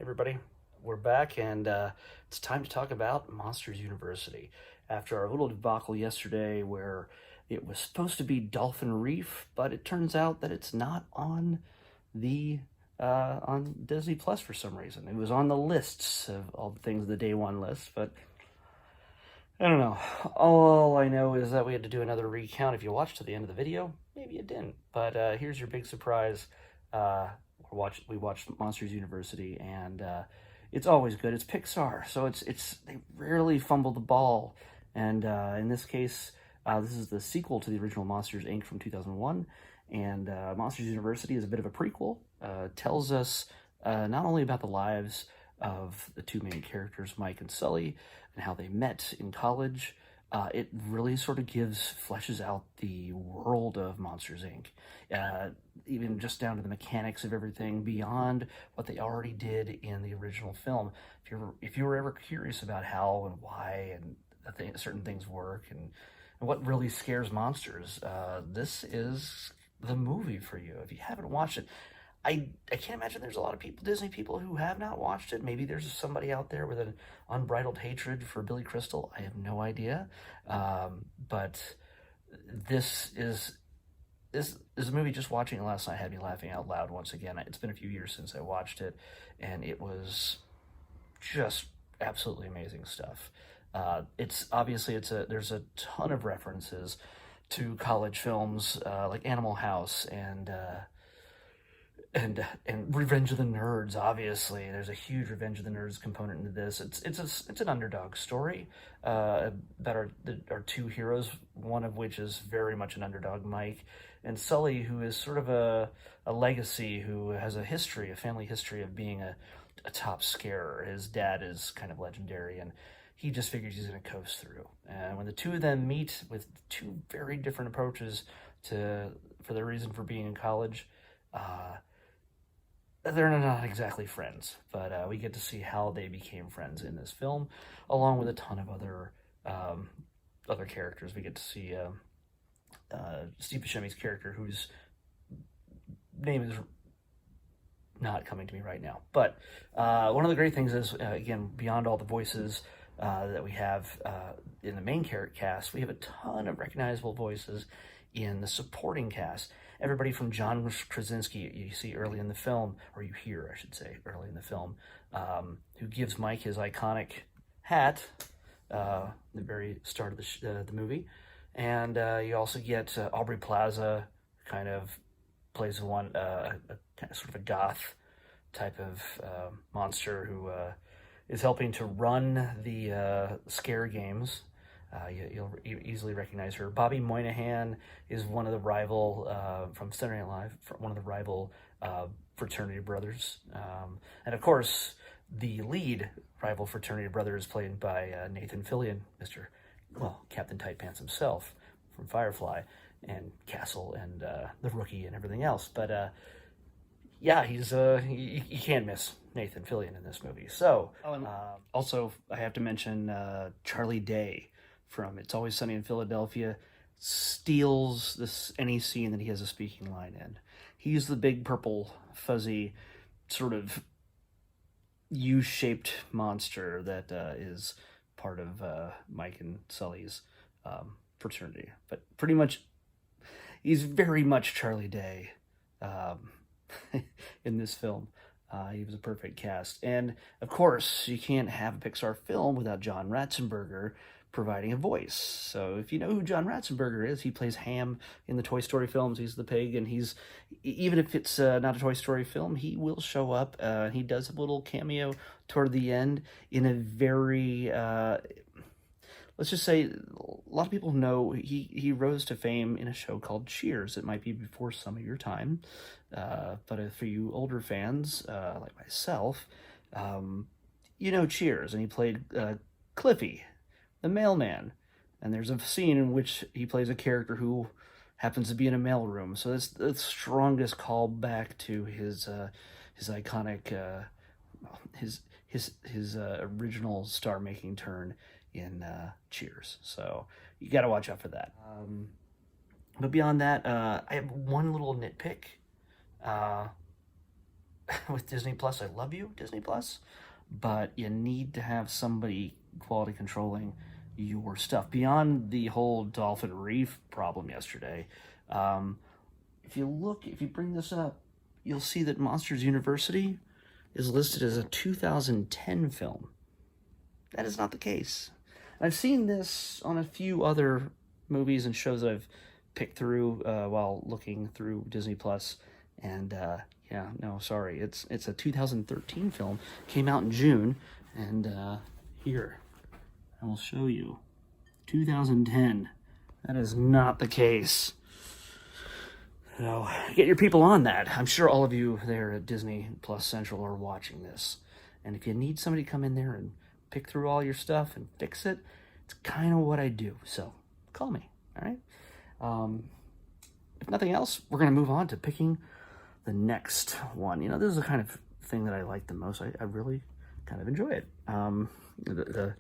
Everybody, we're back, and it's time to talk about Monsters University. After our little debacle yesterday, where it was supposed to be Dolphin Reef, but it turns out that it's not the on Disney Plus for some reason. It was on the lists of all the things, the day one list, but I don't know. All I know is that we had to do another recount. If you watched to the end of the video, maybe you didn't. But here's your big surprise. Uh, we watched Monsters University, and it's always good. It's Pixar, so it's they rarely fumble the ball. And in this case, this is the sequel to the original Monsters Inc. from 2001, and Monsters University is a bit of a prequel. Tells us not only about the lives of the two main characters, Mike and Sully, and how they met in college. It really sort of fleshes out the world of Monsters Inc. Even just down to the mechanics of everything beyond what they already did in the original film. If you were ever curious about how and why and certain things work and what really scares monsters, this is the movie for you. If you haven't watched it, I can't imagine there's a lot of Disney people who have not watched it. Maybe there's somebody out there with an unbridled hatred for Billy Crystal. I have no idea. But this is a movie. Just watching it last night had me laughing out loud once again. It's been a few years since I watched it, and it was just absolutely amazing stuff. There's a ton of references to college films like Animal House and Revenge of the Nerds. Obviously, there's a huge Revenge of the Nerds component into this. It's an underdog story about our two heroes, one of which is very much an underdog, Mike, and Sully, who is sort of a legacy, who has a family history of being a top scarer. His dad is kind of legendary, and he just figures he's going to coast through. And when the two of them meet with two very different approaches for their reason for being in college, they're not exactly friends, but we get to see how they became friends in this film, along with a ton of other characters. We get to see Steve Buscemi's character, whose name is not coming to me right now. But one of the great things is, again, beyond all the voices that we have in the main cast, we have a ton of recognizable voices in the supporting cast. Everybody from John Krasinski, you see early in the film, or you hear, I should say, early in the film, who gives Mike his iconic hat at the very start of the movie. And you also get Aubrey Plaza, kind of plays sort of a goth type of monster who is helping to run the scare games. You'll easily recognize her. Bobby Moynihan is one of the rival from Saturday Night Live, one of the rival fraternity brothers, and of course, the lead rival fraternity brother is played by Nathan Fillion, Captain Tight Pants himself from Firefly and Castle and The Rookie and everything else. But yeah, he's you can't miss Nathan Fillion in this movie. So, also I have to mention Charlie Day from It's Always Sunny in Philadelphia steals any scene that he has a speaking line in. He's the big purple fuzzy sort of U-shaped monster that is part of Mike and Sully's fraternity. But pretty much, he's very much Charlie Day in this film. He was a perfect cast. And, of course, you can't have a Pixar film without John Ratzenberger providing a voice. So if you know who John Ratzenberger is, he plays Ham in the Toy Story films. He's the pig, and even if it's not a Toy Story film, he will show up. He does a little cameo toward the end in a very... let's just say, a lot of people know he rose to fame in a show called Cheers. It might be before some of your time, but for you older fans, like myself, you know Cheers, and he played Cliffy, the mailman. And there's a scene in which he plays a character who happens to be in a mailroom. So it's the strongest callback to his iconic, his original star-making turn in Cheers. So you got to watch out for that. But beyond that, I have one little nitpick. with Disney Plus. I love you, Disney Plus, but you need to have somebody quality controlling your stuff. Beyond the whole Dolphin Reef problem yesterday, if you bring this up, you'll see that Monsters University is listed as a 2010 film. That is not the case. I've seen this on a few other movies and shows that I've picked through while looking through Disney Plus, and yeah, no, sorry, it's a 2013 film. Came out in June, and here I will show you 2010. That is not the case. So get your people on that. I'm sure all of you there at Disney Plus Central are watching this, and if you need somebody to come in there and pick through all your stuff and fix it, it's kind of what I do. So call me, all right? If nothing else, we're going to move on to picking the next one. You know, this is the kind of thing that I like the most. I really kind of enjoy it. The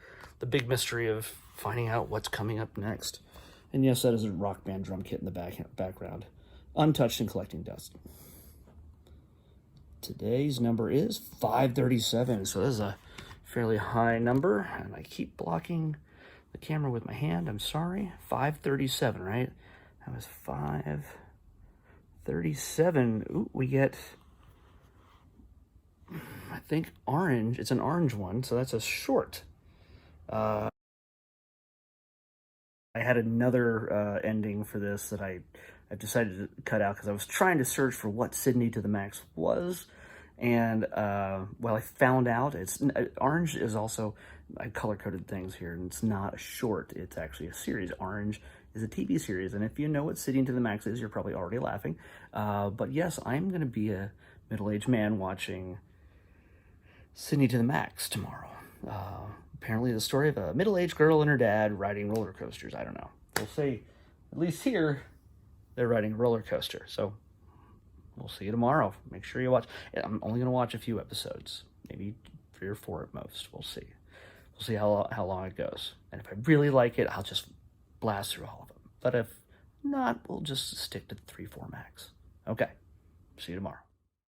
big mystery of finding out what's coming up next. And yes, that is a Rock Band drum kit in the background. Untouched and collecting dust. Today's number is 537, so this is a fairly high number, and I keep blocking the camera with my hand. I'm sorry. 537, right? That was 537. Ooh, we get, I think, orange. It's an orange one, so that's a short. I had another ending for this that I decided to cut out because I was trying to search for what Sydney to the Max was. And, well, I found out Orange is also, I color-coded things here, and it's not a short, it's actually a series. Orange is a TV series, and if you know what Sitting to the Max is, you're probably already laughing. But yes, I'm going to be a middle-aged man watching Sydney to the Max tomorrow. Apparently the story of a middle-aged girl and her dad riding roller coasters. I don't know. We'll see. At least here, they're riding a roller coaster, so we'll see you tomorrow. Make sure you watch. I'm only going to watch a few episodes, maybe 3 or 4 at most. We'll see. We'll see how long it goes. And if I really like it, I'll just blast through all of them. But if not, we'll just stick to 3-4 max. Okay. See you tomorrow.